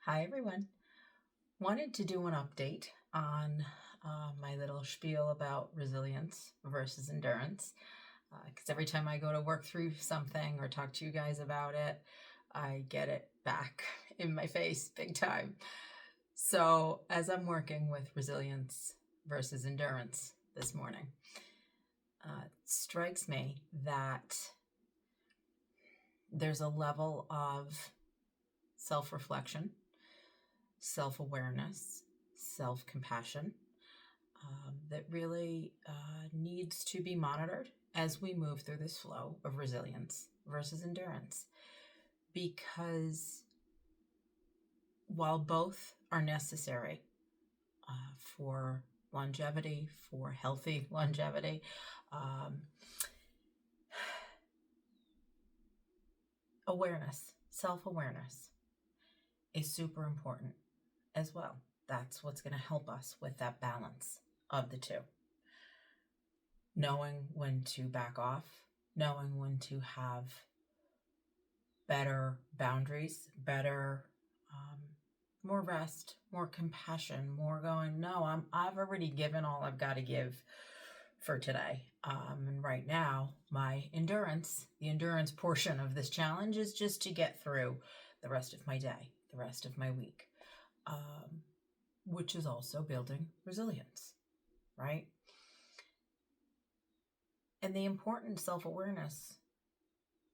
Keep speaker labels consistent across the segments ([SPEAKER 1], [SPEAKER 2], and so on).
[SPEAKER 1] Hi, everyone. Wanted to do an update on my little spiel about resilience versus endurance. Because every time I go to work through something or talk to you guys about it, I get it back in my face big time. So, as I'm working with resilience versus endurance this morning, it strikes me that there's a level of self reflection, self awareness, self compassion that really needs to be monitored as we move through this flow of resilience versus endurance. Because while both are necessary for longevity, for healthy longevity, awareness, self awareness is super important as well. That's what's going to help us with that balance of the two. Knowing when to back off, knowing when to have better boundaries, better, more rest, more compassion, more going, no, I've already given all I've got to give for today. And right now, my endurance, the endurance portion of this challenge is just to get through the rest of my day, the rest of my week, which is also building resilience, right? And the important self-awareness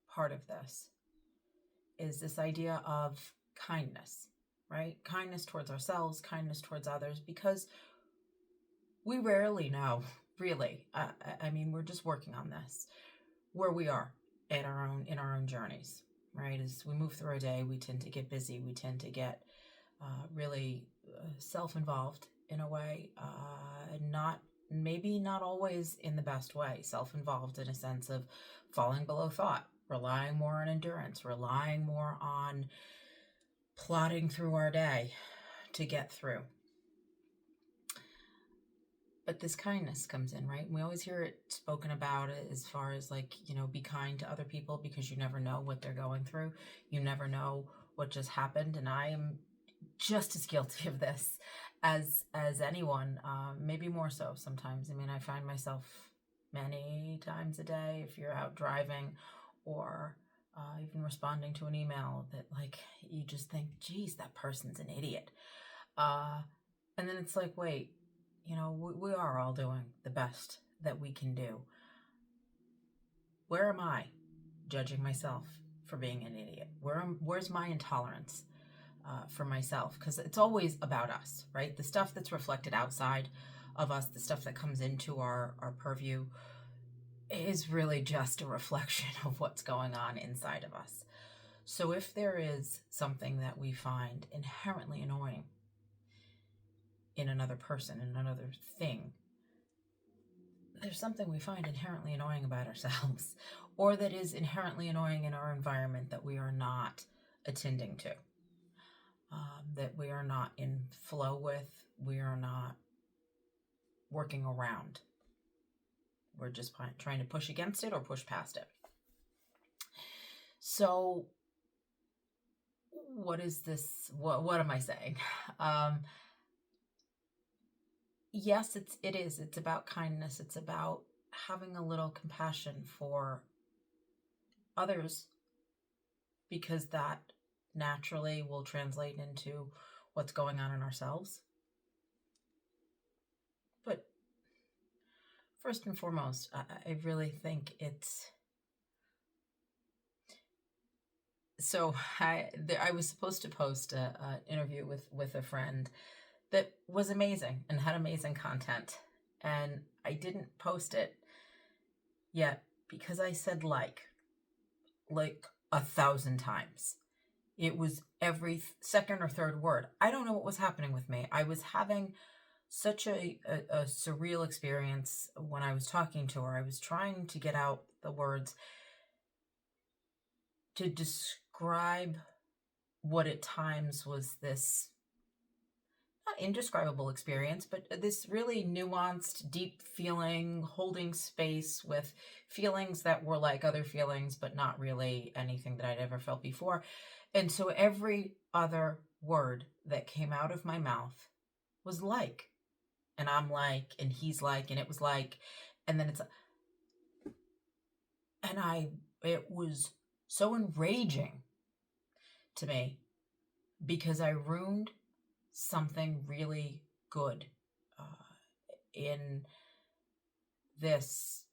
[SPEAKER 1] part of this is this idea of kindness, right? Kindness towards ourselves, kindness towards others, because we rarely know, really. I mean, we're just working on this, where we are in our own journeys, right? As we move through our day, we tend to get busy. We tend to get really self-involved in a way, maybe not always in the best way. Self-involved in a sense of falling below thought, relying more on endurance, relying more on plodding through our day to get through. But this kindness comes in, right? We always hear it spoken about it as far as like, be kind to other people because you never know what they're going through. You never know what just happened. And I am just as guilty of this as anyone, maybe more so sometimes. I mean, I find myself many times a day, if you're out driving or even responding to an email, that like you just think, geez, that person's an idiot. And then it's like, wait, we are all doing the best that we can do. Where am I judging myself for being an idiot? Where's my intolerance for myself? Because it's always about us, right? The stuff that's reflected outside of us, the stuff that comes into our purview, is really just a reflection of what's going on inside of us. So if there is something that we find inherently annoying in another person, in another thing, there's something we find inherently annoying about ourselves, or that is inherently annoying in our environment that we are not attending to, that we are not in flow with, we are not working around. We're just trying to push against it or push past it. So what is this? What am I saying? Yes, it is. It's about kindness. It's about having a little compassion for others, because that naturally will translate into what's going on in ourselves. But first and foremost, I really think it's... So I was supposed to post an interview with a friend that was amazing and had amazing content. And I didn't post it yet because I said like 1,000 times. It was every second or third word. I don't know what was happening with me. I was having such a surreal experience when I was talking to her. I was trying to get out the words to describe what at times was this not indescribable experience, but this really nuanced, deep feeling, holding space with feelings that were like other feelings, but not really anything that I'd ever felt before. And so every other word that came out of my mouth was like. And I'm like, and he's like, and it was like, and then it was so enraging to me because I ruined something really good in this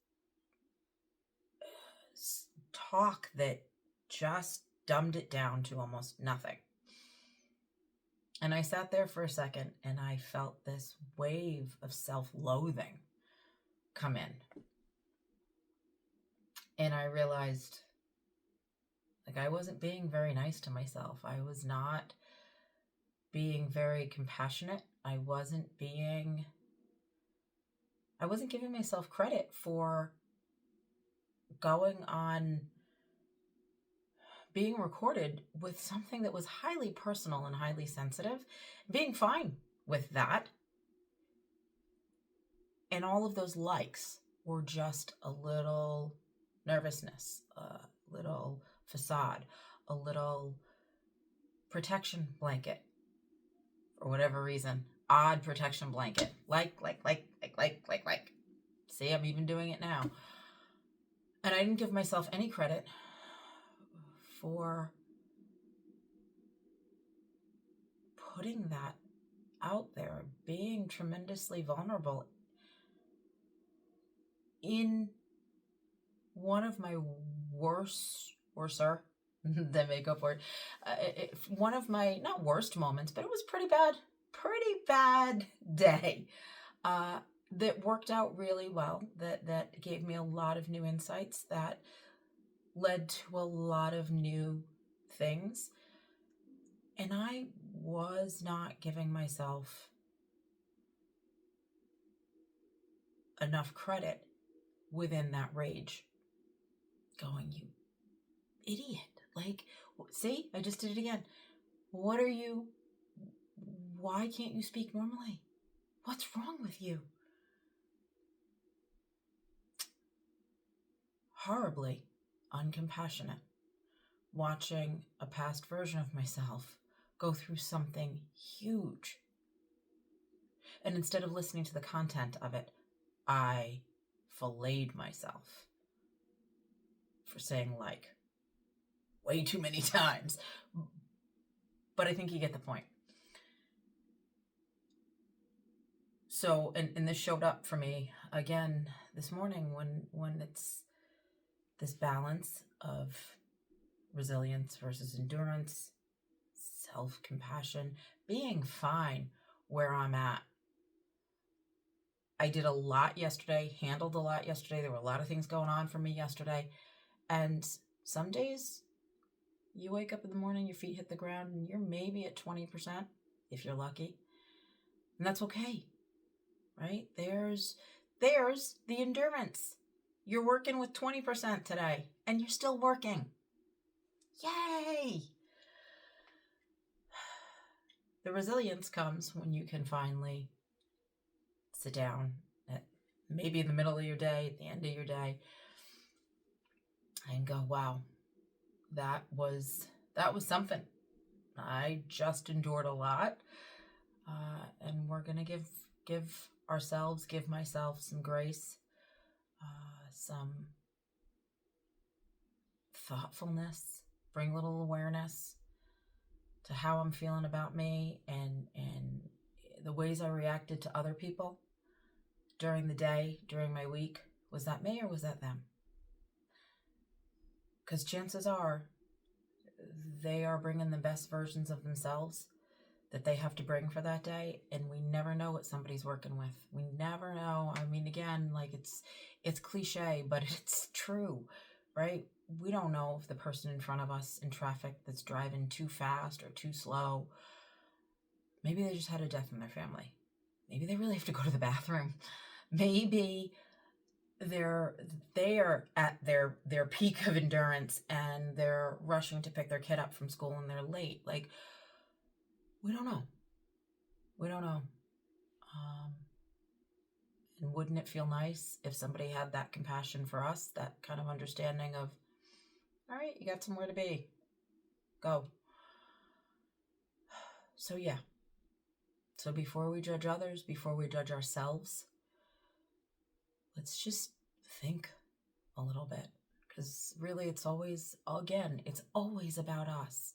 [SPEAKER 1] talk that just dumbed it down to almost nothing. And I sat there for a second and I felt this wave of self-loathing come in. And I realized, like, I wasn't being very nice to myself. I was not being very compassionate. I wasn't giving myself credit for going on being recorded with something that was highly personal and highly sensitive, being fine with that. And all of those likes were just a little nervousness, a little facade, a little protection blanket, for whatever reason, odd protection blanket. Like. See, I'm even doing it now. And I didn't give myself any credit for putting that out there, being tremendously vulnerable in one of my worser than makeup word, one of my, not worst moments, but it was pretty bad day that worked out really well, that gave me a lot of new insights, that led to a lot of new things. And I was not giving myself enough credit within that rage. Going, you idiot. Like, see, I just did it again. Why can't you speak normally? What's wrong with you? Horribly uncompassionate. Watching a past version of myself go through something huge. And instead of listening to the content of it, I filleted myself for saying like way too many times. But I think you get the point. So, and this showed up for me again this morning when it's this balance of resilience versus endurance, self-compassion, being fine where I'm at. I did a lot yesterday, handled a lot yesterday. There were a lot of things going on for me yesterday. And some days you wake up in the morning, your feet hit the ground, and you're maybe at 20%, if you're lucky. And that's okay, right? There's the endurance. You're working with 20% today, and you're still working. Yay! The resilience comes when you can finally sit down at maybe in the middle of your day, at the end of your day, and go, wow, that was something. I just endured a lot, and we're gonna give myself some grace, some thoughtfulness, bring a little awareness to how I'm feeling about me and the ways I reacted to other people during the day, during my week. Was that me or was that them? Because chances are they are bringing the best versions of themselves that they have to bring for that day, and we never know what somebody's working with. We never know. I mean, again, like it's cliche, but it's true, right? We don't know if the person in front of us in traffic that's driving too fast or too slow, maybe they just had a death in their family. Maybe they really have to go to the bathroom. Maybe they are at their peak of endurance and they're rushing to pick their kid up from school and they're late. Like, we don't know. And wouldn't it feel nice if somebody had that compassion for us, that kind of understanding of, all right, you got somewhere to be. Go. So yeah. So before we judge others, before we judge ourselves, let's just think a little bit. Because really, it's always about us.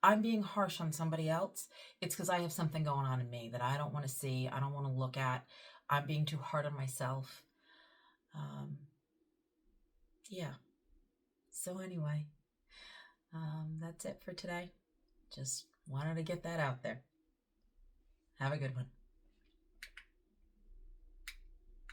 [SPEAKER 1] I'm being harsh on somebody else. It's because I have something going on in me that I don't want to see. I don't want to look at. I'm being too hard on myself. Yeah. So anyway, that's it for today. Just wanted to get that out there. Have a good one.